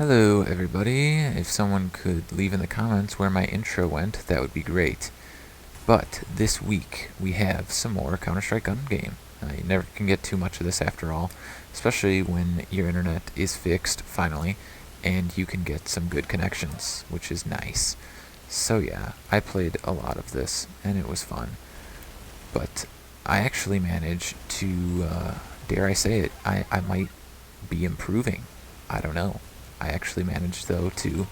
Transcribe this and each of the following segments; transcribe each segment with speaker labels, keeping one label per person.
Speaker 1: Hello everybody, if someone could leave in the comments where my intro went, that would be great. But this week we have some more Counter-Strike gun game. You never can get too much of this after all, especially when your internet is fixed, finally, and you can get some good connections, which is nice. So yeah, I played a lot of this, and it was fun. But I actually managed to, dare I say it, I might be improving. I don't know. I actually managed though to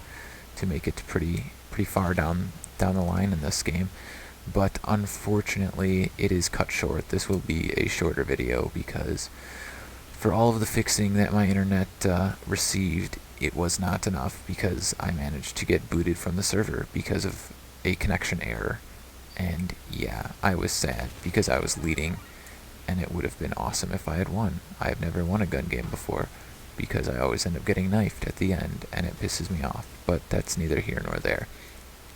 Speaker 1: make it pretty far down the line in this game, but unfortunately it is cut short. This will be a shorter video because for all of the fixing that my internet received, it was not enough because I managed to get booted from the server because of a connection error. And yeah, I was sad because I was leading, and it would have been awesome if I had won. I have never won a gun game before, because I always end up getting knifed at the end, and it pisses me off, but that's neither here nor there.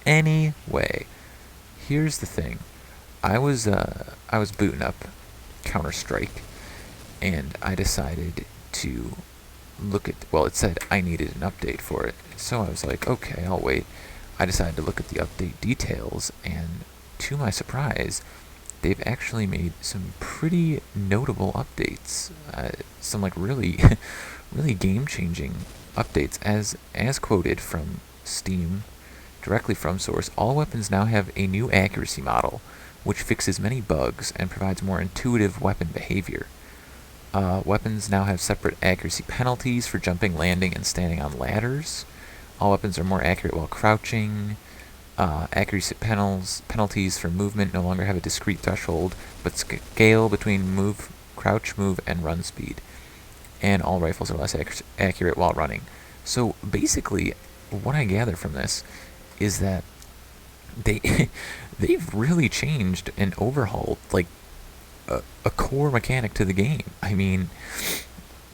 Speaker 1: Anyway, here's the thing. I was booting up Counter-Strike, and I decided to look at, well, it said I needed an update for it, so I was like, okay, I'll wait. I decided to look at the update details, and to my surprise, they've actually made some pretty notable updates. Some like really, really game-changing updates, as quoted from Steam, directly from source. All weapons now have a new accuracy model, which fixes many bugs and provides more intuitive weapon behavior. Weapons now have separate accuracy penalties for jumping, landing, and standing on ladders. All weapons are more accurate while crouching. Accuracy penalties for movement no longer have a discrete threshold, but scale between crouch, move, and run speed. And all rifles are less accurate while running. So basically, what I gather from this is that they've really changed and overhauled like a core mechanic to the game. I mean,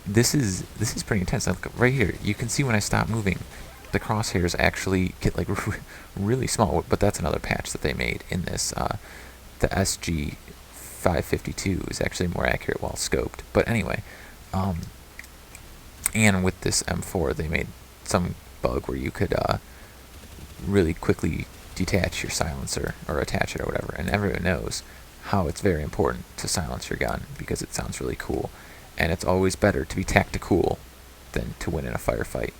Speaker 1: this is pretty intense. Like, right here, you can see when I stop moving, the crosshairs actually get like really small, but that's another patch that they made in this. The SG 552 is actually more accurate while scoped. But anyway, and with this M4, they made some bug where you could really quickly detach your silencer or attach it or whatever, and everyone knows how it's very important to silence your gun because it sounds really cool, and it's always better to be tactical than to win in a firefight.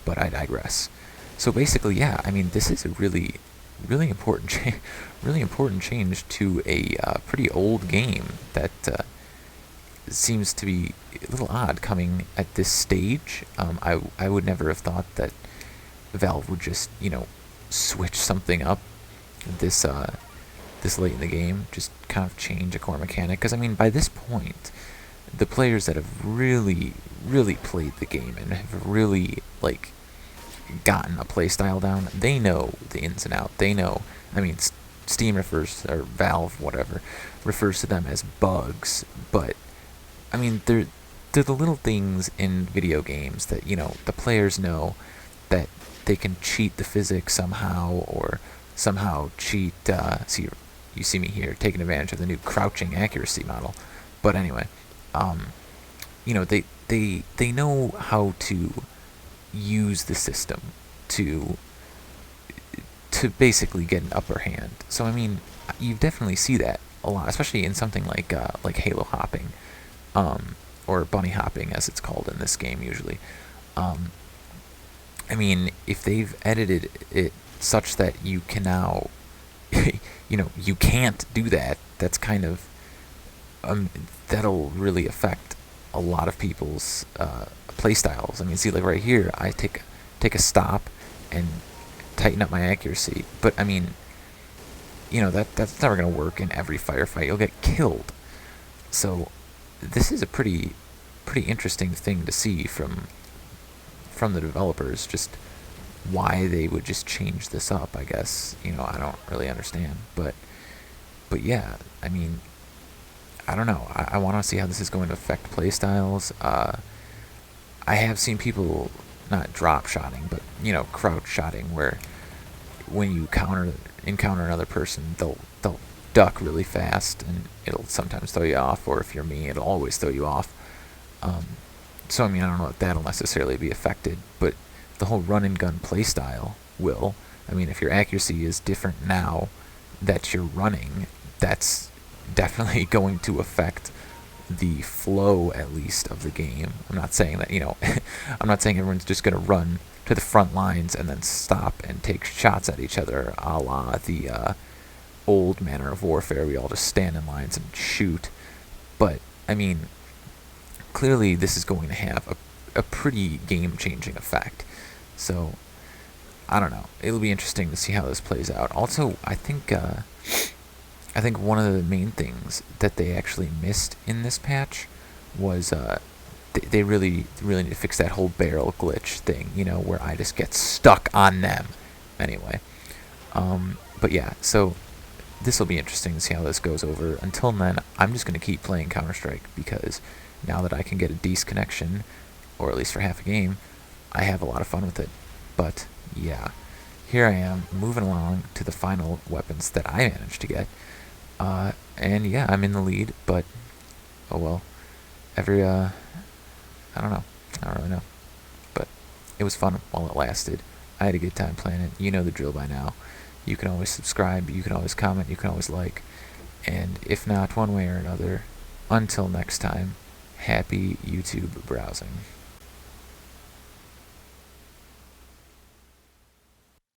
Speaker 1: But I digress. So basically, yeah, I mean, this is a really important change to a pretty old game that seems to be a little odd coming at this stage. I would never have thought that Valve would just, switch something up this late in the game, just kind of change a core mechanic. Because I mean, by this point, the players that have really played the game and have really like gotten a playstyle down, they know the ins and outs. They know. I mean, Steam refers, or Valve, whatever, refers to them as bugs, but I mean, they're the little things in video games that the players know that they can cheat the physics somehow, or somehow cheat. See, you see me here taking advantage of the new crouching accuracy model. But anyway, they know how to use the system to basically get an upper hand. So I mean, you definitely see that a lot, especially in something like Halo hopping, or bunny hopping as it's called in this game usually. I mean, if they've edited it such that you can now, you can't do that, that's kind of that'll really affect a lot of people's playstyles. I mean, see, like right here, I take a stop and tighten up my accuracy, but I mean, that's never gonna work in every firefight. You'll get killed. So this is a pretty interesting thing to see from the developers, just why they would just change this up. I guess I don't really understand, but yeah, I mean, I don't know. I want to see how this is going to affect playstyles. I have seen people not drop shotting, but crouch shotting, where when you encounter another person, they'll duck really fast, and it'll sometimes throw you off, or if you're me, it'll always throw you off. So I mean, I don't know if that'll necessarily be affected, but the whole run and gun playstyle will. I mean, if your accuracy is different now that you're running, that's definitely going to affect the flow, at least, of the game. I'm not saying that, I'm not saying everyone's just going to run to the front lines and then stop and take shots at each other, a la the old manner of warfare. We all just stand in lines and shoot. But, I mean, clearly this is going to have a pretty game-changing effect. So, I don't know. It'll be interesting to see how this plays out. Also, I think one of the main things that they actually missed in this patch was they really need to fix that whole barrel glitch thing, where I just get stuck on them. Anyway, but yeah, so this will be interesting to see how this goes over. Until then, I'm just going to keep playing Counter-Strike because now that I can get a decent connection, or at least for half a game, I have a lot of fun with it. But yeah, here I am moving along to the final weapons that I managed to get. And yeah, I'm in the lead, but oh well. I don't know. I don't really know. But it was fun while it lasted. I had a good time playing it. You know the drill by now. You can always subscribe, you can always comment, you can always like. And if not one way or another, until next time, happy YouTube browsing.